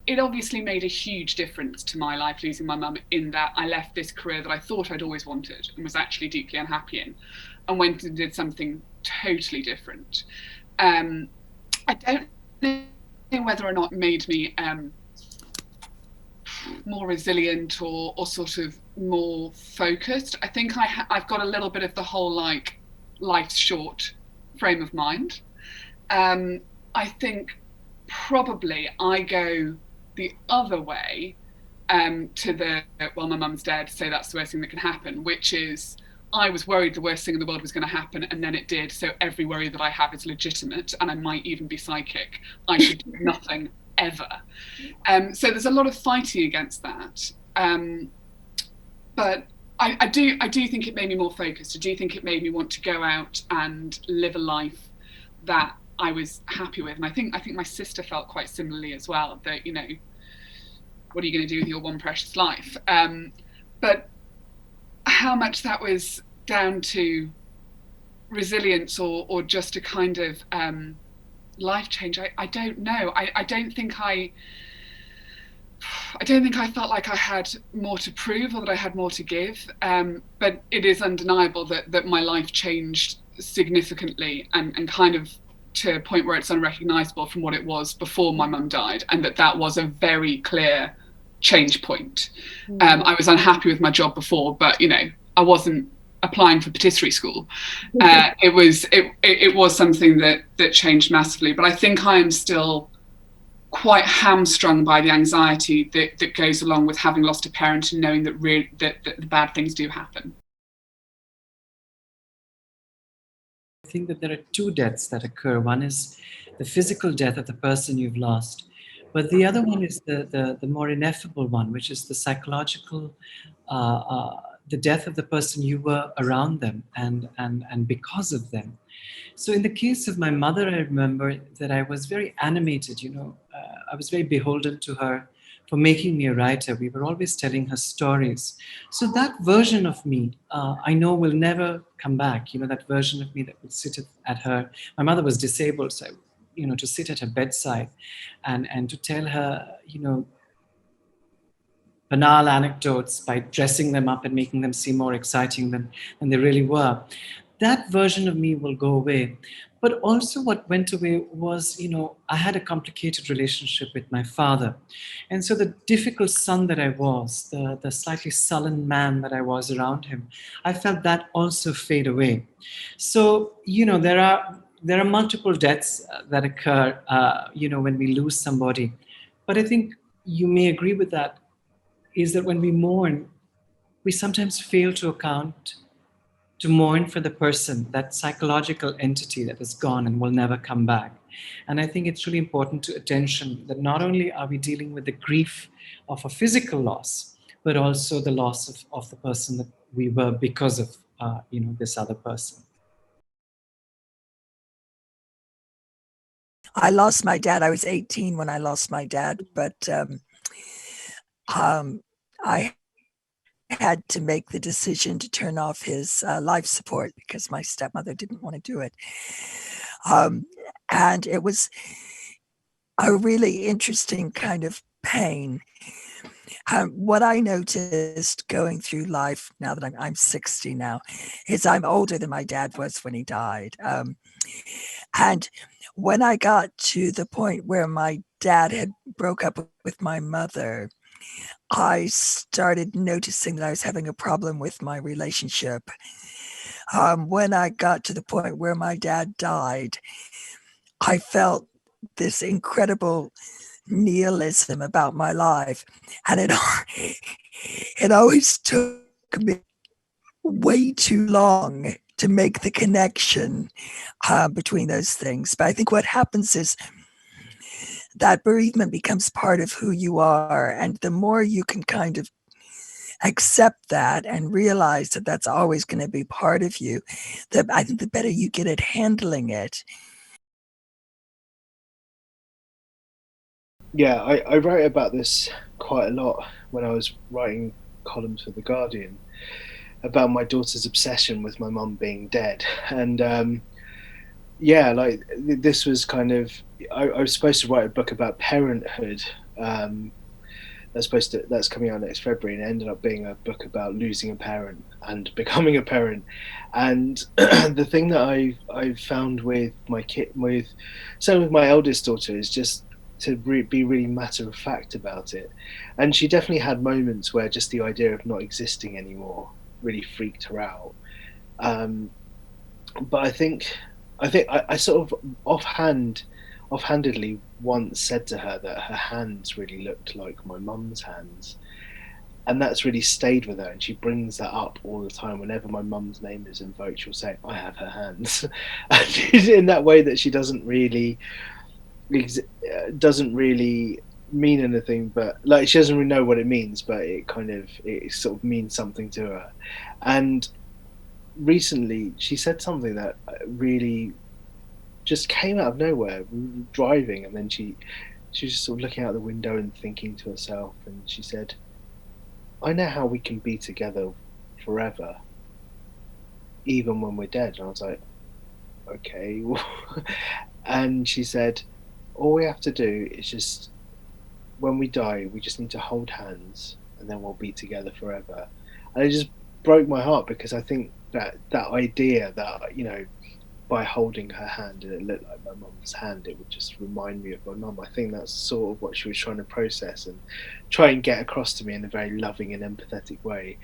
it obviously made a huge difference to my life losing my mum, in that I left this career that I thought I'd always wanted and was actually deeply unhappy in, and went and did something totally different. Um, I don't know whether or not it made me more resilient, or sort of more focused. I think I've got a little bit of the whole like life's short frame of mind. Um, I think probably I go the other way, to the, well, my mum's dead, so that's the worst thing that can happen, which is I was worried the worst thing in the world was going to happen, and then it did. So every worry that I have is legitimate, and I might even be psychic. I should do nothing ever. So there's a lot of fighting against that. But I do think it made me more focused. I do think it made me want to go out and live a life that I was happy with. And I think my sister felt quite similarly as well. That, what are you going to do with your one precious life? But how much that was down to resilience, or just a kind of life change, I don't know. I don't think I felt like I had more to prove, or that I had more to give. But it is undeniable that my life changed significantly, and kind of to a point where it's unrecognizable from what it was before my mum died, and that was a very clear change point. I was unhappy with my job before, but I wasn't applying for patisserie school. It was something that changed massively. But I think I am still quite hamstrung by the anxiety that goes along with having lost a parent, and knowing that the bad things do happen. I think that there are two deaths that occur. One is the physical death of the person you've lost, but the other one is the more ineffable one, which is the psychological, uh, uh, the death of the person you were around them, and because of them. So in the case of my mother, I remember that I was very animated. I was very beholden to her for making me a writer. We were always telling her stories. So that version of me, I know will never come back. That version of me that would sit at her. My mother was disabled, so to sit at her bedside, and to tell her, banal anecdotes by dressing them up and making them seem more exciting than they really were. That version of me will go away. But also, what went away was, I had a complicated relationship with my father. And so the difficult son that I was, the slightly sullen man that I was around him, I felt that also fade away. So, there are multiple deaths that occur, when we lose somebody. But I think you may agree with that, is that when we mourn, we sometimes fail to mourn for the person, that psychological entity that is gone and will never come back. And I think it's really important to attention that not only are we dealing with the grief of a physical loss, but also the loss of the person that we were because of this other person. I lost my dad. I was 18 when I lost my dad, but I had to make the decision to turn off his life support because my stepmother didn't want to do it. And it was a really interesting kind of pain. What I noticed going through life, now that I'm 60 now, is I'm older than my dad was when he died. And when I got to the point where my dad had broke up with my mother, I started noticing that I was having a problem with my relationship. When I got to the point where my dad died, I felt this incredible nihilism about my life. And it always took me way too long to make the connection between those things. But I think what happens is that bereavement becomes part of who you are. And the more you can kind of accept that and realize that that's always going to be part of you, I think the better you get at handling it. Yeah, I wrote about this quite a lot when I was writing columns for The Guardian about my daughter's obsession with my mum being dead. And yeah, like this was kind of, I was supposed to write a book about parenthood, That's coming out next February, and it ended up being a book about losing a parent and becoming a parent. And the thing that I've found with my with my eldest daughter is just to be really matter of fact about it. And she definitely had moments where just the idea of not existing anymore really freaked her out. But I sort of offhandedly once said to her that her hands really looked like my mum's hands, and that's really stayed with her, and she brings that up all the time. Whenever my mum's name is invoked, she'll say, I have her hands. In that way that she doesn't really mean anything, but like she doesn't really know what it means, but it sort of means something to her. And recently she said something that really just came out of nowhere. We were driving, and then she was just sort of looking out the window and thinking to herself, and she said, I know how we can be together forever, even when we're dead. And I was like, okay. And she said, all we have to do is just, when we die, we just need to hold hands, and then we'll be together forever. And it just broke my heart, because I think that idea that, you know, by holding her hand and it looked like my mum's hand, it would just remind me of my mum. I think that's sort of what she was trying to process and try and get across to me in a very loving and empathetic way.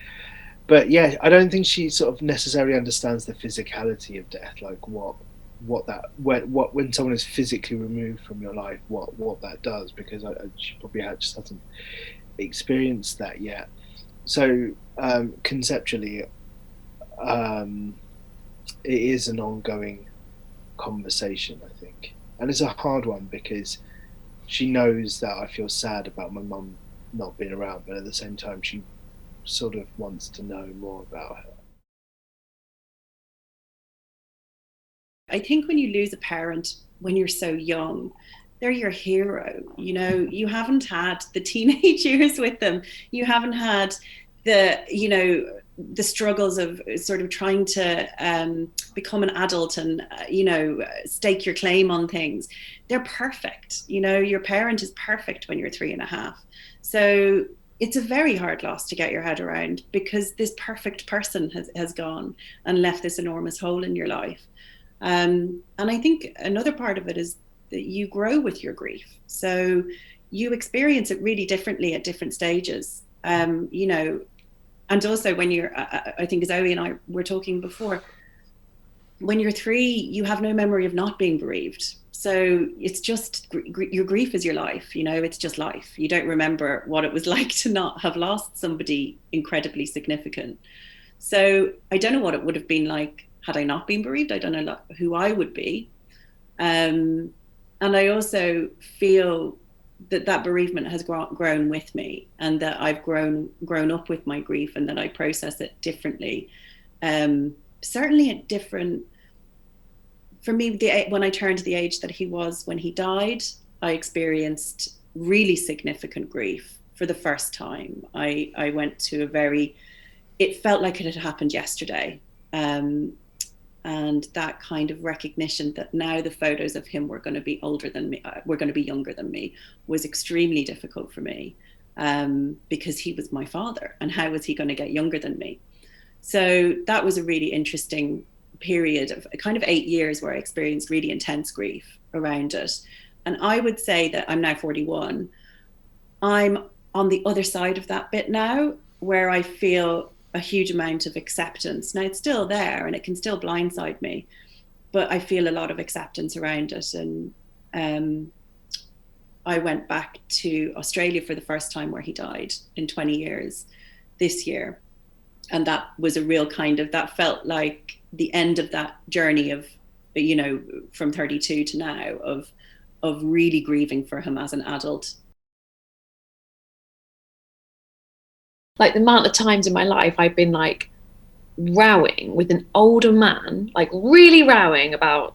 But yeah, I don't think she sort of necessarily understands the physicality of death, like when someone is physically removed from your life, what that does, because she probably just hasn't experienced that yet. So conceptually, it is an ongoing conversation, I think, and it's a hard one, because she knows that I feel sad about my mum not being around, but at the same time she sort of wants to know more about her. I think when you lose a parent when you're so young, they're your hero. You know, you haven't had the teenage years with them. You haven't had the struggles of sort of trying to become an adult and, stake your claim on things. They're perfect. You know, your parent is perfect when you're 3.5. So it's a very hard loss to get your head around, because this perfect person has gone and left this enormous hole in your life. And I think another part of it is that you grow with your grief. So you experience it really differently at different stages. And also when you're, I think Zoe and I were talking before, when you're 3, you have no memory of not being bereaved. So it's just, your grief is your life, it's just life. You don't remember what it was like to not have lost somebody incredibly significant. So I don't know what it would have been like had I not been bereaved. I don't know who I would be. And I also feel that bereavement has grown with me, and that I've grown up with my grief, and that I process it differently. Certainly at different, for me, when I turned the age that he was when he died, I experienced really significant grief for the first time. I went to it felt like it had happened yesterday. And that kind of recognition that now the photos of him were going to be older than me, were going to be younger than me, was extremely difficult for me, because he was my father, and how was he going to get younger than me? So that was a really interesting period of kind of 8 years where I experienced really intense grief around it. And I would say that I'm now 41. I'm on the other side of that bit now, where I feel a huge amount of acceptance. Now it's still there and it can still blindside me, but I feel a lot of acceptance around it. And I went back to Australia for the first time, where he died in 20 years this year. And that was a real that felt like the end of that journey of, from 32 to now, of really grieving for him as an adult. Like the amount of times in my life I've been like rowing with an older man, like really rowing about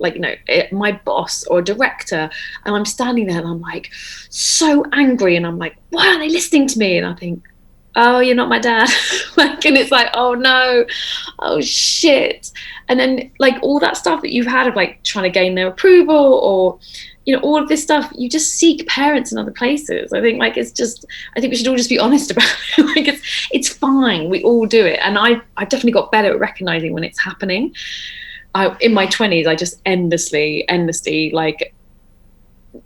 my boss or director, and I'm standing there and I'm like so angry, and I'm like, why aren't they listening to me? And I think, oh, you're not my dad. Like, and it's like, oh no, oh shit. And then like all that stuff that you've had of like trying to gain their approval, or you know, all of this stuff, you just seek parents in other places. I think like it's just, I think we should all just be honest about it. Like it's fine, we all do it. And I've definitely got better at recognizing when it's happening. In my 20s, I just endlessly like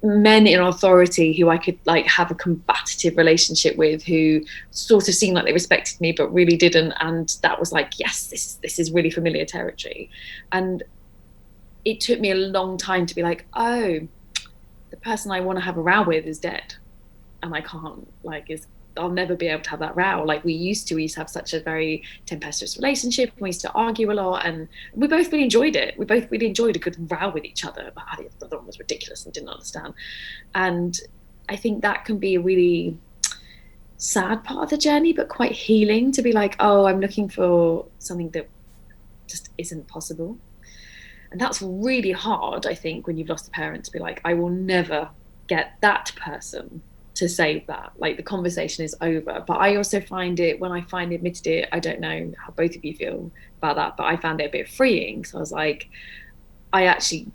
men in authority who I could like have a combative relationship with, who sort of seemed like they respected me but really didn't, and that was like, yes, this is really familiar territory. And it took me a long time to be like, oh, the person I want to have a row with is dead, and I can't, like, I'll never be able to have that row like we used to have such a very tempestuous relationship. We used to argue a lot, and we both really enjoyed it. We both really enjoyed a good row with each other, but the other one was ridiculous and didn't understand. And I think that can be a really sad part of the journey, but quite healing, to be like, oh, I'm looking for something that just isn't possible. And that's really hard, I think, when you've lost a parent, to be like, I will never get that person to say that, like the conversation is over. But I also find it, when I finally admitted it, I don't know how both of you feel about that, but I found it a bit freeing. So I was like, I actually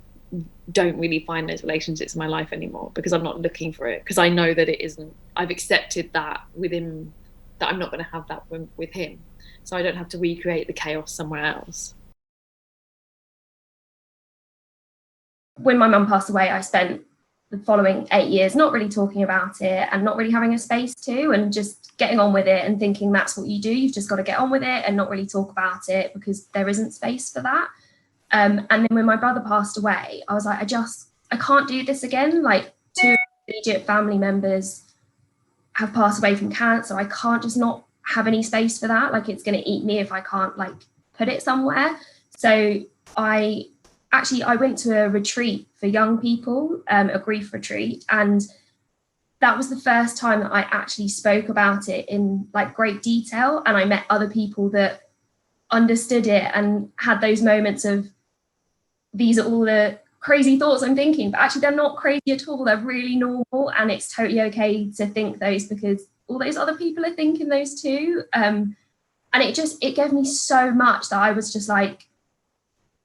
don't really find those relationships in my life anymore, because I'm not looking for it, because I know that it isn't, I've accepted that with him, that I'm not going to have that with him, so I don't have to recreate the chaos somewhere else. When my mum passed away, I spent the following 8 years not really talking about it and not really having a space to, and just getting on with it and thinking that's what you do. You've just got to get on with it and not really talk about it because there isn't space for that. And then when my brother passed away, I was like, I can't do this again. Like, 2 immediate family members have passed away from cancer. I can't just not have any space for that. Like, it's going to eat me if I can't like put it somewhere. So I went to a retreat for young people, a grief retreat, and that was the first time that I actually spoke about it in like great detail. And I met other people that understood it and had those moments of, these are all the crazy thoughts I'm thinking, but actually they're not crazy at all. They're really normal, and it's totally okay to think those, because all those other people are thinking those too. And it gave me so much that I was just like,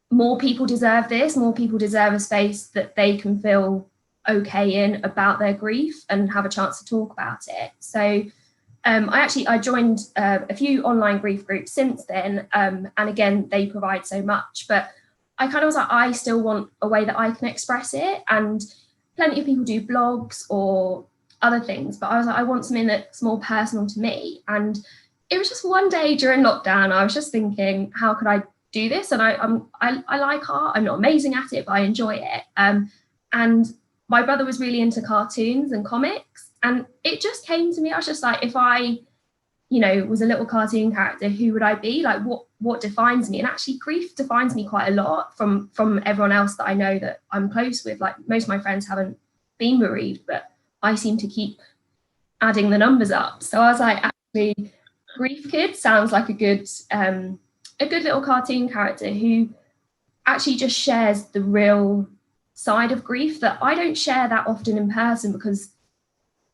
more people deserve this. More people deserve a space that they can feel okay in about their grief and have a chance to talk about it. So I joined a few online grief groups since then. And again, they provide so much, but I kind of was like, I still want a way that I can express it. And plenty of people do blogs or other things, but I was like, I want something that's more personal to me. And it was just one day during lockdown, I was just thinking, how could I do this? And I like art. I'm not amazing at it, but I enjoy it. And my brother was really into cartoons and comics, and it just came to me. I was just like, if I, was a little cartoon character, who would I be? Like, what defines me? And actually, grief defines me quite a lot from everyone else that I know that I'm close with. Like, most of my friends haven't been bereaved, but I seem to keep adding the numbers up. So I was like, actually, Grief Kid sounds like a good little cartoon character who actually just shares the real side of grief that I don't share that often in person, because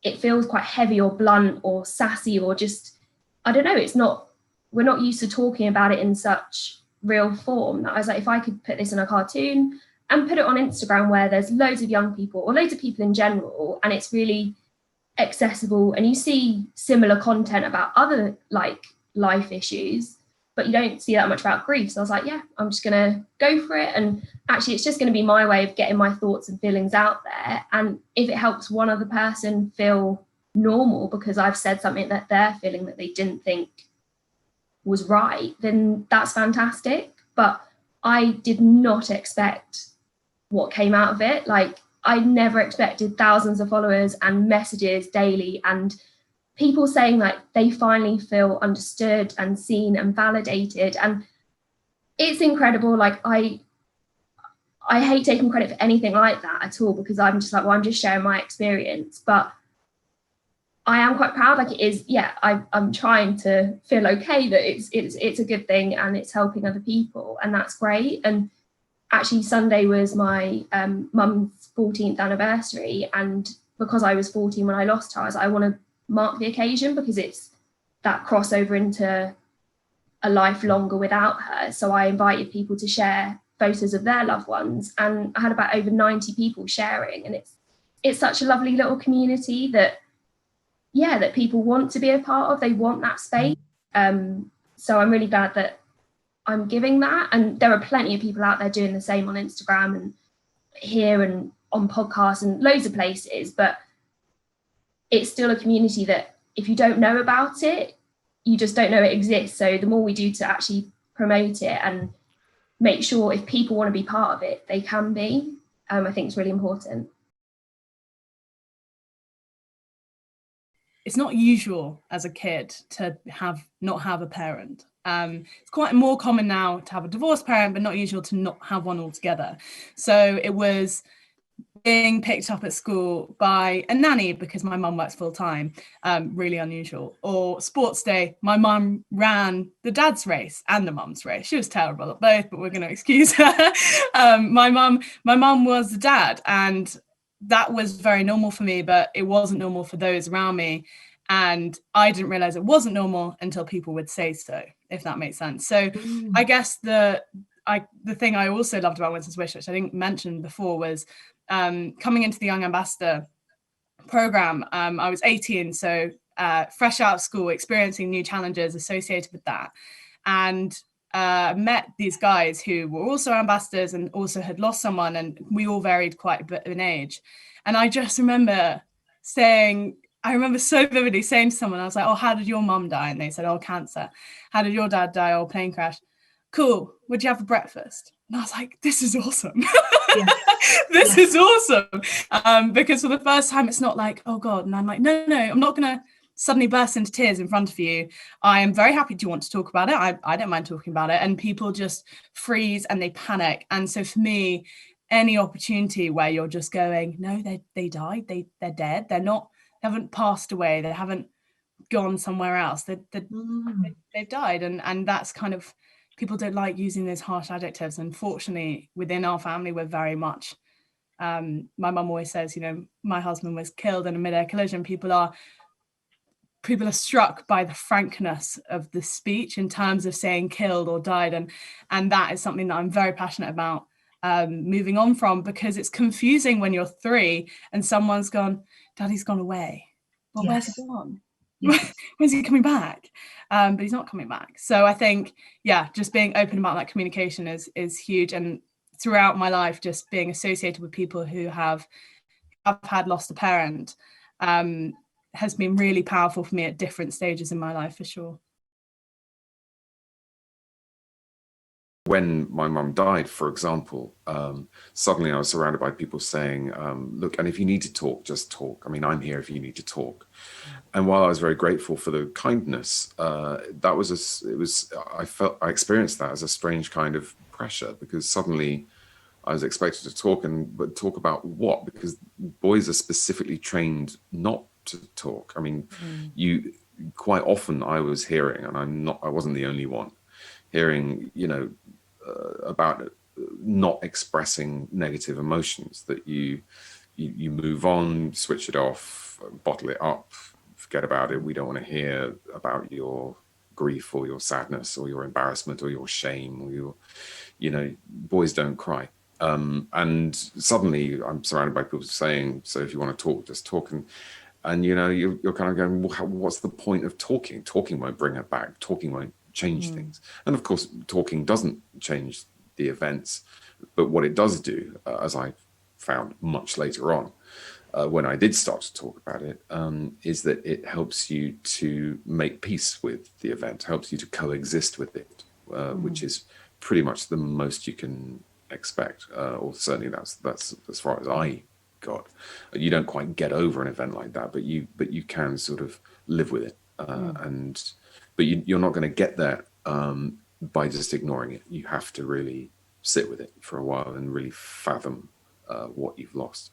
it feels quite heavy or blunt or sassy, or just, I don't know, we're not used to talking about it in such real form. That I was like, if I could put this in a cartoon and put it on Instagram where there's loads of young people or loads of people in general, and it's really accessible, and you see similar content about other like life issues, but you don't see that much about grief. So I was like, yeah, I'm just going to go for it. And actually, it's just going to be my way of getting my thoughts and feelings out there. And if it helps one other person feel normal because I've said something that they're feeling that they didn't think was right, then that's fantastic. But I did not expect what came out of it. Like, I never expected thousands of followers and messages daily, and people saying like they finally feel understood and seen and validated. And it's incredible. Like, I hate taking credit for anything like that at all, because I'm just like, well, I'm just sharing my experience. But I am quite proud. Like, it is, yeah, I'm trying to feel okay that it's a good thing and it's helping other people, and that's great. And actually, Sunday was my mum's 14th anniversary, and because I was 14 when I lost her, I was like, I want to mark the occasion, because it's that crossover into a life longer without her. So I invited people to share photos of their loved ones, and I had about over 90 people sharing, and it's such a lovely little community that people want to be a part of. They want that space. So I'm really glad that I'm giving that, and there are plenty of people out there doing the same on Instagram and here and on podcasts and loads of places, but it's still a community that if you don't know about it, you just don't know it exists. So the more we do to actually promote it and make sure if people want to be part of it, they can be, I think it's really important. It's not usual as a kid to not have a parent. It's quite more common now to have a divorced parent, but not usual to not have one altogether. So it was being picked up at school by a nanny because my mum works full time, really unusual. Or sports day, my mum ran the dad's race and the mum's race. She was terrible at both, but we're going to excuse her. My mum was the dad, and that was very normal for me, but it wasn't normal for those around me. And I didn't realize it wasn't normal until people would say so, if that makes sense. So I guess the thing I also loved about Winston's Wish, which I didn't mention before, was coming into the Young Ambassador program. I was 18, so fresh out of school, experiencing new challenges associated with that. And met these guys who were also ambassadors and also had lost someone, and we all varied quite a bit in age. And I just remember so vividly saying to someone, I was like, oh, how did your mum die? And they said, oh, cancer. How did your dad die? Oh, plane crash. Cool. What'd you have for breakfast? And I was like, this is awesome. This is awesome. Because for the first time, it's not like, oh God. And I'm like, no, I'm not going to suddenly burst into tears in front of you. I am very happy to want to talk about it. I don't mind talking about it. And people just freeze and they panic. And so for me, any opportunity where you're just going, no, they died, they're dead, they haven't passed away, they haven't gone somewhere else, they've died. And that's kind of, people don't like using those harsh adjectives. Unfortunately, within our family, we're very much, my mum always says, my husband was killed in a mid-air collision. People are struck by the frankness of the speech in terms of saying killed or died. And that is something that I'm very passionate about moving on from, because it's confusing when you're 3 and someone's gone, Daddy's gone away. Well, where's he gone? When's he coming back? But he's not coming back. So I think, just being open about that communication is huge. And throughout my life, just being associated with people who have had lost a parent has been really powerful for me at different stages in my life, for sure. When my mum died, for example, suddenly I was surrounded by people saying, look, and if you need to talk, just talk. I mean, I'm here if you need to talk. And while I was very grateful for the kindness, I experienced that as a strange kind of pressure, because suddenly I was expected to talk, but talk about what? Because boys are specifically trained not to talk. I mean, quite often I was hearing, and I wasn't the only one, hearing, about not expressing negative emotions, that you move on, switch it off, bottle it up, forget about it. We don't want to hear about your grief or your sadness or your embarrassment or your shame or your, boys don't cry. And suddenly I'm surrounded by people saying, so if you want to talk, just talk. And you're kind of going, well, what's the point of talking? Talking won't bring her back. Talking won't change things. And of course, talking doesn't change the events. But what it does do, as I found much later on, when I did start to talk about it, is that it helps you to make peace with the event, helps you to coexist with it, which is pretty much the most you can expect, or certainly that's as far as I got. You don't quite get over an event like that, but you can sort of live with it, but you're not going to get there by just ignoring it. You have to really sit with it for a while and really fathom what you've lost.